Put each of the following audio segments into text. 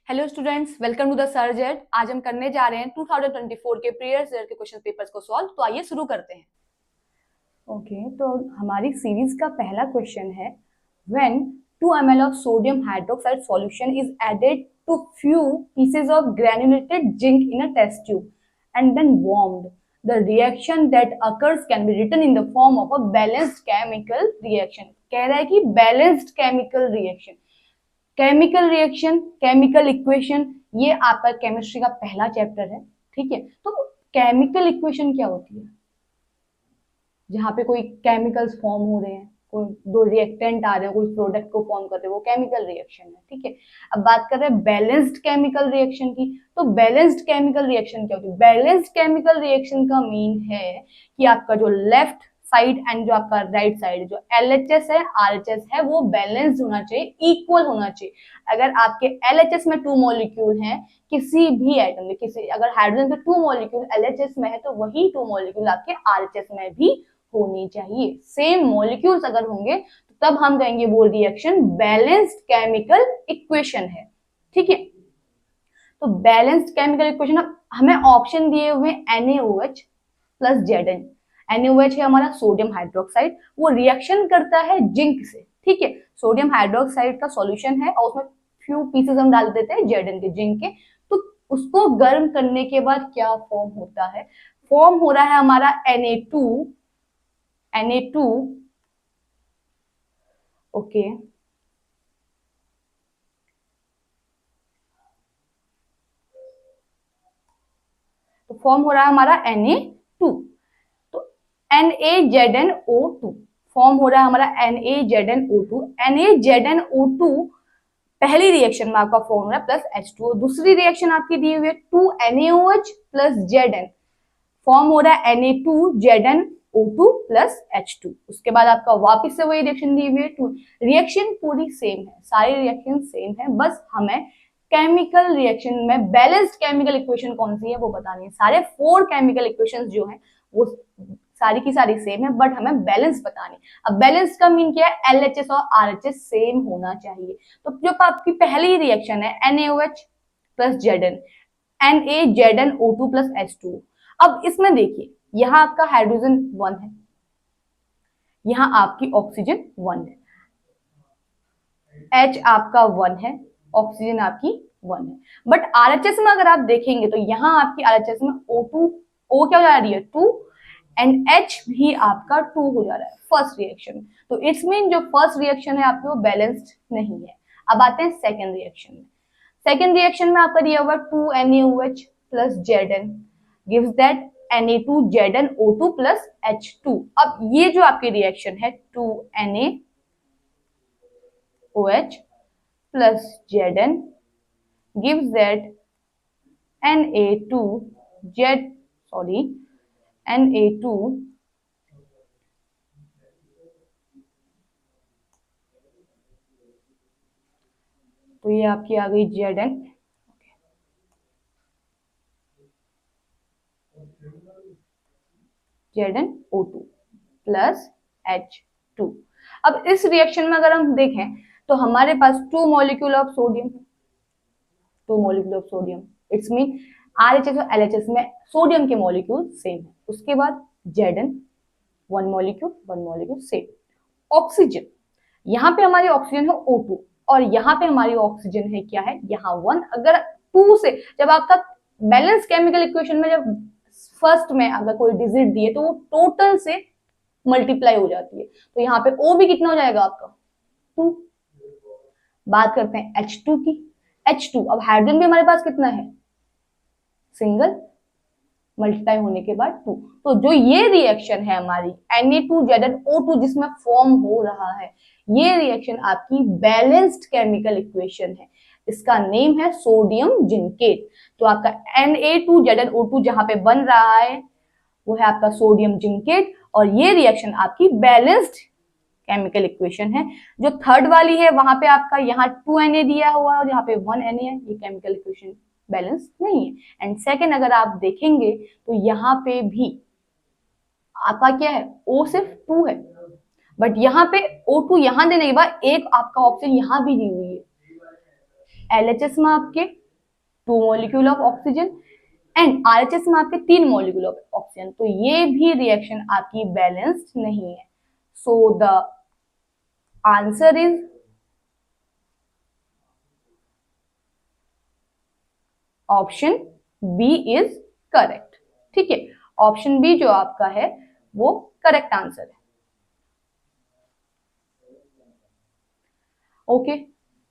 Hello students, welcome to the सर्जेट। आज हम करने जा रहे हैं 2024 के प्रीवियस ईयर के क्वेश्चन पेपर्स को सॉल्व। तो आइए शुरू करते हैं। तो हमारी सीरीज का पहला क्वेश्चन है, when 2 ml of sodium hydroxide solution is added to few pieces of granulated zinc in a test tube and then warmed, the reaction that occurs can be written in the form of a balanced chemical reaction. कह रहा है कि balanced chemical reaction, chemical reaction, chemical equation, ये आपका chemistry का पहला chapter है। ठीक है, तो केमिकल इक्वेशन क्या होती है? जहाँ पे कोई केमिकल्स फॉर्म हो रहे हैं, कोई दो रिएक्टेंट आ रहे हैं, कोई प्रोडक्ट को फॉर्म कर रहे हैं, वो केमिकल रिएक्शन है। ठीक है, अब बात कर रहे हैं बैलेंस्ड केमिकल रिएक्शन की। तो बैलेंस्ड केमिकल रिएक्शन क्या होती है? बैलेंस्ड केमिकल रिएक्शन का मीन है कि आपका जो लेफ्ट साइड एंड जो आपका राइट साइड, जो LHS है, RHS है, वो बैलेंस्ड होना चाहिए, इक्वल होना चाहिए। अगर आपके LHS में 2 मॉलिक्यूल हैं किसी भी एटम में, किसी अगर हाइड्रोजन के 2 मॉलिक्यूल LHS में है तो वही 2 मॉलिक्यूल आपके RHS में भी होनी चाहिए। सेम मॉलिक्यूल्स अगर होंगे तो तब हम कहेंगे वो रिएक्शन बैलेंस्ड केमिकल इक्वेशन है। ठीक है, तो बैलेंस्ड केमिकल इक्वेशन हमें ऑप्शन दिए हुए NaOH प्लस Zn। NaOH है हमारा सोडियम हाइड्रोक्साइड, वो रिएक्शन करता है जिंक से। ठीक है, सोडियम हाइड्रोक्साइड का सॉल्यूशन है और उसमें फ्यू पीसेस हम डाल देते हैं Zn के, जिंक के। तो उसको गर्म करने के बाद क्या फॉर्म होता है? फॉर्म हो रहा है हमारा Na2 ओके, तो फॉर्म हो रहा है हमारा Na2। तो NaZnO2 फॉर्म हो रहा है हमारा NaZnO2। NaZnO2 पहली रिएक्शन में आपका फॉर्म हो रहा है प्लस H2। दूसरी रिएक्शन आपकी दी हुई है 2NaOH प्लस Zn, फॉर्म हो रहा है Na2ZnO2 प्लस H2। उसके बाद आपका वापस से वही रिएक्शन दी हुई है 2। रिएक्शन पूरी सेम है, सारी रिएक्शन सेम है, बस हमें केमिकल रिएक्शन में बैलेंस्ड केमिकल इक्वेशन कौन सी है वो बतानी है। सारे 4 केमिकल इक्वेशंस जो हैं वो सारी की सारी सेम है, बट हमें बैलेंस बतानी। अब बैलेंस का मीन क्या है? LHS और RHS सेम होना चाहिए। तो जो आपकी पहली रिएक्शन है NaOH plus Zn, NaZnO2 plus H2। अब इसमें देखिए, यहां आपका हाइड्रोजन 1 है, यहां आपकी ऑक्सीजन 1 है, H आपका 1 है, ऑक्सीजन आपकी 1 है। बट RHS में अगर आप देखेंगे तो यहां आपकी RHS में O2, O क्या हो जा रही है 2, एंड H भी आपका 2 हो जा रहा है फर्स्ट रिएक्शन। तो इट्स मीन जो फर्स्ट रिएक्शन है आपकी वो बैलेंस्ड नहीं है। अब आते हैं सेकेंड रिएक्शन में। सेकेंड रिएक्शन में आपका दिया हुआ 2NaOH plus Zn gives that Na2ZnO2 plus H2। अब ये जो आपकी रिएक्शन है 2NaOH plus Zn gives that Na2Z Na2 तो ये आपकी आ गई Zn, ZnO2 प्लस H2। अब इस रिएक्शन में अगर हम देखें तो हमारे पास 2 मॉलिक्यूल ऑफ सोडियम है, 2 molecule of sodium, it's mean RHS और LHS में सोडियम के मॉलिक्यूल सेम है। उसके बाद Zn 1 मॉलिक्यूल सेम। ऑक्सीजन, यहाँ पे हमारी ऑक्सीजन है O2 और यहाँ पे हमारी ऑक्सीजन है क्या है, यहाँ 1। अगर 2 से जब आपका बैलेंस केमिकल इक्वेशन में जब फर्स्ट में अगर कोई डिजिट दिए तो वो टोटल से मल्टीप्लाई हो जाती है, तो यहाँ पे O भी कितना हो जाएगा आपका 2। बात करते हैं H2 की। H2, अब हाइड्रोजन भी हमारे पास कितना है, सिंगल, मल्टीप्लाई होने के बाद 2। तो जो ये रिएक्शन है हमारी Na2ZnO2 जिसमें फॉर्म हो रहा है, ये रिएक्शन आपकी बैलेंस्ड केमिकल इक्वेशन है। इसका नेम है सोडियम जिंकेट। तो आपका Na2ZnO2 जहां पे बन रहा है वो है आपका सोडियम जिंकेट, और ये रिएक्शन आपकी बैलेंस्ड केमिकल इक्वेशन है। जो थर्ड वाली है वहां पे आपका यहाँ 2Na दिया हुआ है और यहाँ पे 1Na है, ये केमिकल इक्वेशन बैलेंस नहीं है। एंड सेकेंड अगर आप देखेंगे तो यहाँ पे भी आपका क्या है, O सिर्फ 2 है, बट यहाँ पे O2 यहाँ देने के बाद एक आपका ऑप्शन यहाँ भी दी हुई है, LHS में आपके 2 molecule of oxygen and RHS में आपके 3 मॉलिक्यूल ऑफ ऑक्सीजन, तो ये भी रिएक्शन आपकी बैलेंस्ड नहीं है। So the answer is option B is correct. ठीक है, ऑप्शन बी जो आपका है वो करेक्ट आंसर है। ओके,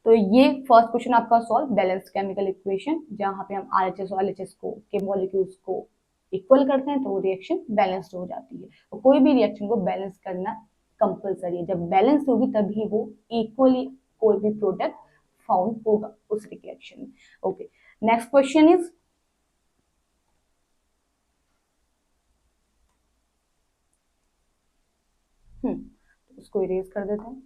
तो ये फर्स्ट क्वेश्चन आपका सॉल्व, बैलेंस्ड केमिकल इक्वेशन, जहां पे हम RHS और LHS को के मॉलिक्यूल्स को इक्वल करते हैं तो वो रिएक्शन बैलेंस्ड हो जाती है। तो कोई भी रिएक्शन को बैलेंस करना कंपलसरी है, जब बैलेंस होगी तभी वो इक्वली कोई भी प्रोडक्ट फाउंड होगा उस रिएक्शन में। ओके, नेक्स्ट क्वेश्चन इज उसको इरेज कर देते हैं।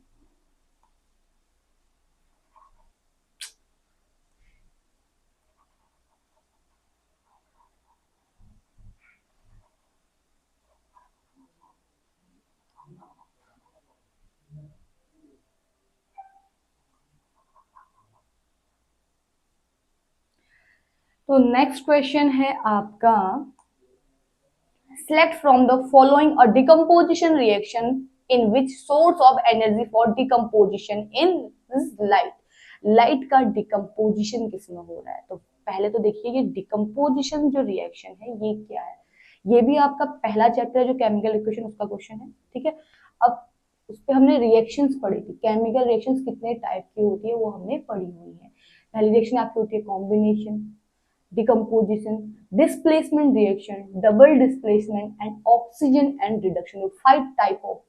तो नेक्स्ट क्वेश्चन है आपका, select from the following a decomposition reaction in which source of energy for decomposition in is light। Light का डिकम्पोजिशन किसमें हो रहा है? तो पहले तो देखिए ये डिकम्पोजिशन जो रिएक्शन है ये क्या है, ये भी आपका पहला चैप्टर है जो केमिकल इक्वेशन उसका क्वेश्चन है। ठीक है, अब उस पर हमने रिएक्शंस पढ़ी थी, केमिकल रिएक्शंस कितने टाइप की होती है वो हमने पढ़ी हुई है। पहली रिएक्शन आपकी होती है combination, decomposition, displacement reaction, double displacement and oxygen and reduction। 5 type of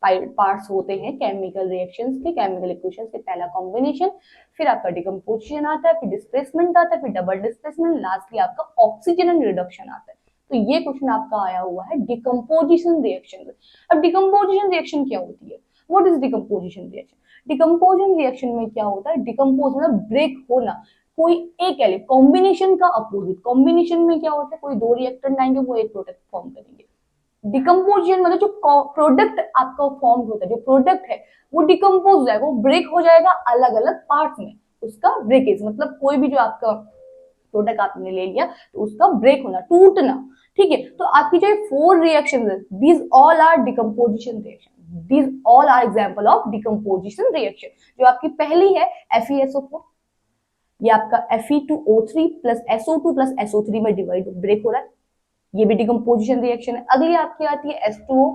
parts होते हैं केमिकल रिएक्शंस के, केमिकल इक्वेशंस के। पहला कॉम्बिनेशन, फिर आपका डिकम्पोजिशन आता है, फिर डिस्प्लेसमेंट आता है, फिर डबल डिस्प्लेसमेंट, लास्टली आपका ऑक्सीजन एंड रिडक्शन आता है। तो ये क्वेश्चन आपका आया हुआ है डिकम्पोजिशन रिएक्शन। अब डिकम्पोजिशन रिएक्शन क्या होती है? What is decomposition reaction? Decomposition reaction में क्या होता है? डिकम्पोज मतलब ब्रेक होना, कोई एक एलिमेंट, कॉम्बिनेशन का अपोजिट। कॉम्बिनेशन में क्या होता है? कोई दो रिएक्टेंट आएंगे वो एक प्रोडक्ट फॉर्म करेंगे। डिकम्पोजिशन मतलब जो प्रोडक्ट आपका फॉर्म होता है, जो प्रोडक्ट है वो डिकम्पोज हो जाएगा, वो ब्रेक हो जाएगा अलग अलग पार्ट्स में। उसका ब्रेकेज मतलब कोई भी जो आपका प्रोडक्ट आपने ले लिया तो उसका ब्रेक होना, टूटना। ठीक है, तो आपकी जो 4 रिएक्शन है, these all are decomposition reaction, these all are example of decomposition reaction. जो आपकी पहली है FeSO4, ये आपका Fe2O3 plus SO2 plus SO3 में डिवाइड ब्रेक हो रहा है, ये भी डिकम्पोजिशन रिएक्शन है। अगली आपकी आती है H2O,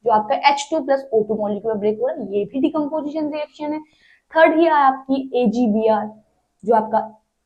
जो आपका H2 plus O2 molecule break हो रहा है, ये भी डिकम्पोजिशन रिएक्शन है। थर्ड ही है आपकी AgBr, जो आपका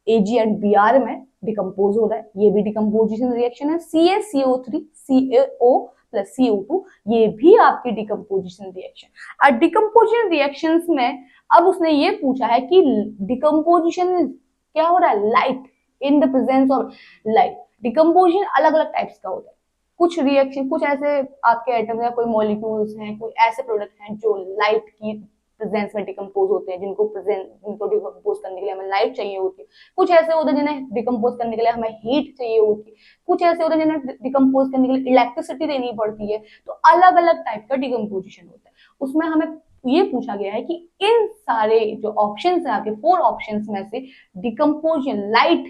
Ag एंड Br में डिकम्पोज हो रहा है, ये भी डिकम्पोजिशन रिएक्शन है। CaCO3 CaO प्लस CO2, ये भी आपकी डिकम्पोजिशन रिएक्शन। और डिकम्पोजिशन रिएक्शंस में अब उसने ये पूछा है कि डिकम्पोजिशन क्या हो रहा है? Light, in the presence of light. Decomposition अलग अलग टाइप्स का होता है। कुछ रिएक्शन, कुछ ऐसे आपके एटम या कोई मॉलिक्यूल्स हैं, कोई ऐसे प्रोडक्ट हैं जो लाइट की प्रेजेंस में डिकम्पोज होते हैं, जिनको डिकम्पोज करने के लिए हमें लाइट चाहिए होती है। कुछ ऐसे होते हैं जिन्हें डिकम्पोज करने के लिए हमें हीट चाहिए होती है। कुछ ऐसे होते हैं जिन्हें डिकम्पोज करने के लिए इलेक्ट्रिसिटी देनी पड़ती है। तो अलग अलग टाइप का डिकम्पोजिशन होता है। उसमें हमें ये पूछा गया है कि इन सारे जो ऑप्शंस हैं आपके 4 ऑप्शंस में से डिकम्पोजिशन लाइट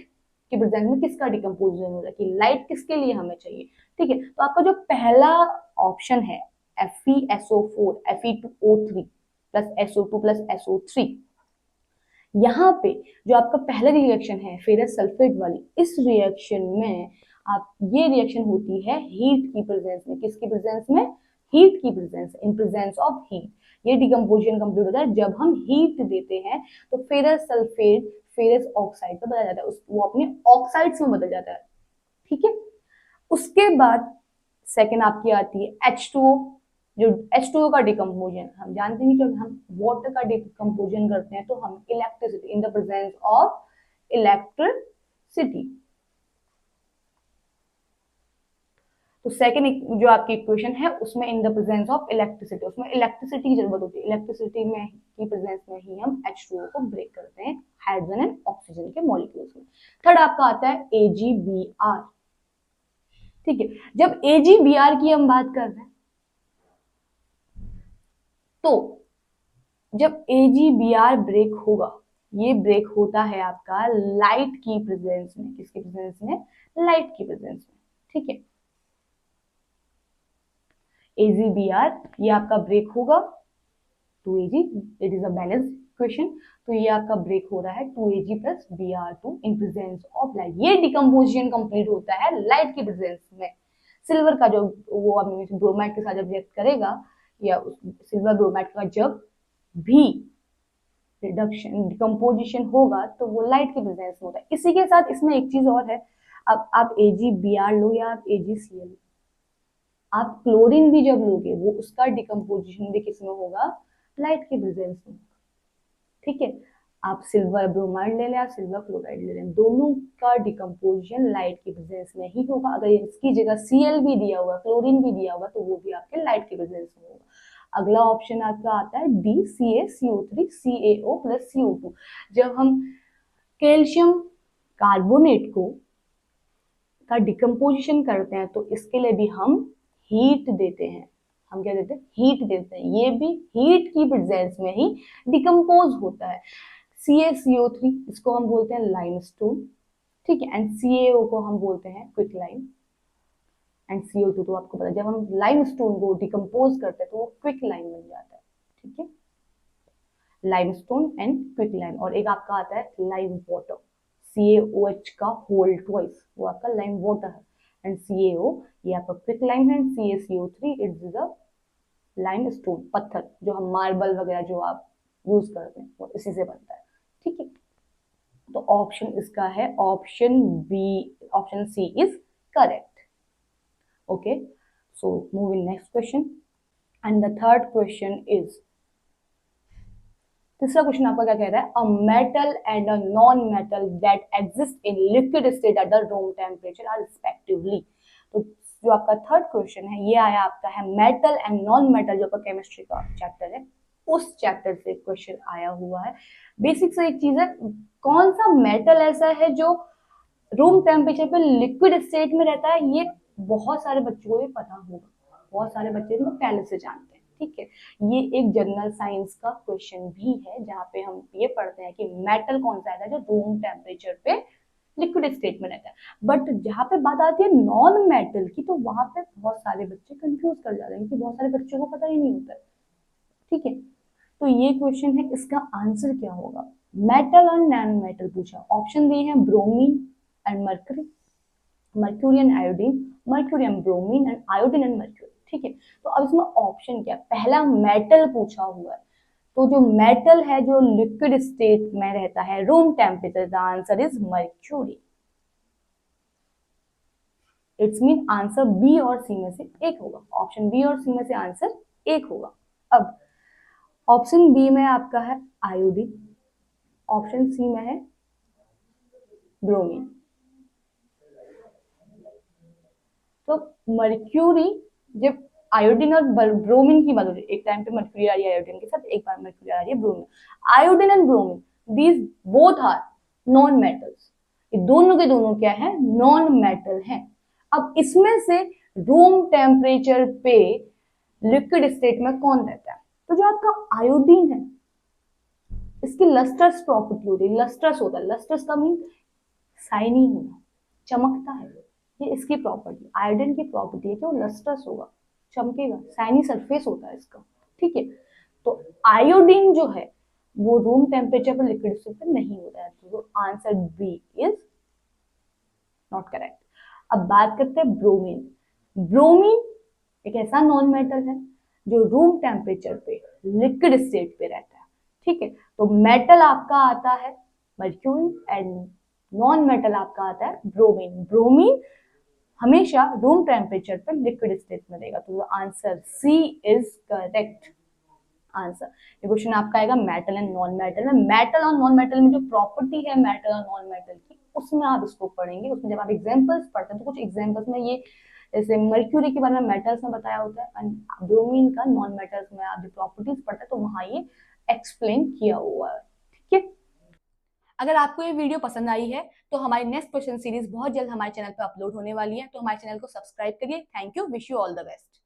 के प्रेजेंस में किसका डिकम्पोजिशन हो रहा है, कि लाइट किसके लिए हमें चाहिए। ठीक है, तो आपका जो पहला ऑप्शन है FeSO4 Fe2O3 plus SO2 plus SO3, यहाँ पे जो आपका पहला रिएक्शन है फेरस सल्फेट वाली, इस रिएक्शन में आप ये रिएक्शन होती है हीट की प्रेजेंस में। किसकी प्रेजेंस में? हीट की presence, in presence of heat ये डिकम्पोजिशन कंप्लीट होता है। जब हम हीट देते हैं तो फेरस सल्फेट फेरस ऑक्साइड में बदल जाता है, वो अपने ऑक्साइड्स में बदल जाता है। ठीक है, उसके बाद सेकेंड आपकी आती है H2O। जो H2O का डिकम्पोजन हम जानते हैं कि जब हम वाटर का डिकम्पोजन करते हैं तो हम electricity, in the presence of electricity. तो सेकेंड जो आपकी इक्वेशन है उसमें in the presence of electricity, उसमें इलेक्ट्रिसिटी की जरूरत होती है। इलेक्ट्रिसिटी में की प्रेजेंस में ही हम H2O को ब्रेक करते हैं हाइड्रोजन एंड ऑक्सीजन के मॉलिक्यूल्स में। थर्ड आपका आता है AgBr। ठीक है, जब AgBr की हम बात कर रहे हैं तो जब AgBr ब्रेक होगा ये ब्रेक होता है आपका लाइट की प्रेजेंस में। किसकी प्रेजेंस में? लाइट की प्रेजेंस में। ठीक है, AgBr ये आपका ब्रेक होगा 2Ag, it is a balanced question. तो ये आपका ब्रेक हो रहा है 2Ag plus Br2 in presence of light. ये डिकम्पोजिशन कंप्लीट होता है लाइट की प्रेजेंस में। सिल्वर का जो वो ब्रोमाइड के साथ जब रिएक्ट करेगा, या सिल्वर ब्रोमाइड का जब भी रिडक्शन डिकम्पोजिशन होगा तो वो लाइट के प्रेजेंस में होता है। इसी के साथ इसमें एक चीज और है, अब आप AgBr लो या आप AgCl, आप क्लोरीन भी जब लोगे वो उसका डिकम्पोजिशन भी किसमें होगा? लाइट के प्रेजेंस में। ठीक है, आप सिल्वर ब्रोमाइड ले लें, आप सिल्वर क्लोराइड ले लें, दोनों का डिकम्पोजिशन लाइट की प्रेजेंस में ही होगा। अगर इसकी जगह Cl भी दिया हुआ, क्लोरीन भी दिया हुआ, तो वो भी आपके लाइट की प्रेजेंस में होगा। अगला ऑप्शन आपका आता है D, CaCO3 CaO plus CO2। जब हम कैल्शियम कार्बोनेट को का डिकम्पोजिशन करते हैं तो इसके लिए भी हम हीट देते हैं। हम क्या देते हैं? हीट देते हैं। ये भी हीट की प्रेजेंस में ही डिकम्पोज होता है। CaCO3 इसको हम बोलते हैं लाइमस्टोन। ठीक है, एंड CaO को हम बोलते हैं क्विक लाइम, एंड CO2 तो आपको पता है जब हम लाइमस्टोन को डिकम्पोज करते हैं तो वो क्विक लाइम बन जाता है। ठीक है, लाइमस्टोन एंड क्विक लाइम। और एक आपका आता है लाइम वाटर, CaOH का होल ट्वाइस, वो आपका लाइम वाटर है, एंड CaO ये आपका क्विक लाइम है, CaCO3 it is a lime stone, पत्थर जो हम मार्बल वगैरह जो आप यूज करते हैं वो इसी से बनता है। ठीक है, तो ऑप्शन इसका है option B, option C is correct. Okay, so moving next question, and the third question is, तीसरा क्वेश्चन आपका क्या कह रहा है? A metal and a non metal that exist in liquid state at the room temperature are respectively. तो जो आपका third question है ये आया आपका है मेटल एंड नॉन मेटल, जो आपका केमिस्ट्री का चैप्टर है उस चैप्टर से क्वेश्चन आया हुआ है। बेसिक से एक चीज है, कौन सा मेटल ऐसा है जो रूम टेम्परेचर पे लिक्विड स्टेट में रहता है? ये बहुत सारे बच्चों को भी पता होगा, बहुत सारे बच्चे इसको पहले से जानते हैं। ठीक है, ये एक जनरल साइंस का क्वेश्चन भी है जहाँ पे हम ये पढ़ते हैं कि मेटल कौन सा है जो रूम टेम्परेचर पे लिक्विड स्टेट में रहता है। बट जहाँ पे बात आती है नॉन मेटल की, तो वहां पे बहुत सारे बच्चे कंफ्यूज कर जाते हैं क्योंकि बहुत सारे बच्चों को पता ही नहीं होता है। ठीक है, तो ये क्वेश्चन है, इसका आंसर क्या होगा? मेटल और नॉन मेटल पूछा, ऑप्शन दिए हैं bromine and mercury, mercury and iodine, mercury and bromine and iodine and mercury. ठीक है, तो अब इसमें ऑप्शन क्या है? पहला मेटल पूछा हुआ है, तो जो मेटल है जो लिक्विड स्टेट में रहता है room temperature, the answer is mercury. It's mean answer B और सी में से एक होगा, ऑप्शन बी और सी में से आंसर एक होगा। अब ऑप्शन बी में आपका है आयोडीन, ऑप्शन सी में है ब्रोमीन। तो मर्क्यूरी, जब आयोडीन और ब्रोमीन की बात हो रही है, एक टाइम पे मर्क्यूरी आ रही है आयोडीन के साथ, एक बार मर्क्यूरी आ रही है bromine. Iodine and bromine these both are non metals, ये दोनों के दोनों क्या है? नॉन मेटल हैं। अब इसमें से रूम टेम्परेचर पे लिक्विड स्टेट में कौन रहता है? तो जो आपका आयोडीन है इसकी लस्ट्रस प्रॉपर्टी होती है, लस्ट्रस होता है, लस्ट्रस का मीन शाइनी होना, चमकता है, ये इसकी प्रॉपर्टी, आयोडीन की प्रॉपर्टी है कि वो लस्ट्रस होगा, चमकेगा, शाइनी सरफेस होता है इसका। ठीक है, तो आयोडीन जो है वो रूम टेम्परेचर पर लिक्विड स्टेट पर नहीं होता है, तो answer B is not correct. अब बात करते हैं ब्रोमीन। ब्रोमीन एक ऐसा नॉन मेटल है जो रूम टेम्परेचर पे लिक्विड स्टेट पे रहता है। ठीक है, तो मेटल आपका आता है मर्क्यूरी एंड नॉन मेटल आपका आता है ब्रोमीन। ब्रोमीन हमेशा रूम टेम्परेचर पर लिक्विड स्टेट में रहेगा, तो answer C is correct answer. ये क्वेश्चन आपका आएगा मेटल एंड नॉन मेटल में। मेटल और नॉन मेटल में जो प्रॉपर्टी है मेटल और नॉन मेटल की, उसमें आप इसको पढ़ेंगे। उसमें जब आप एग्जांपल्स पढ़ते हैं तो कुछ एग्जांपल्स में ये, जैसे मर्क्यूरी के बारे में मेटल्स में बताया होता है, एंड ब्रोमीन का नॉन मेटल्स में आप जो प्रॉपर्टीज पढ़ते हैं तो वहां ये एक्सप्लेन किया हुआ है। ठीक है, अगर आपको ये वीडियो पसंद आई है तो हमारी नेक्स्ट क्वेश्चन सीरीज बहुत जल्द हमारे चैनल पर अपलोड होने वाली है, तो हमारे चैनल को सब्सक्राइब करिए। Thank you, wish you all the best.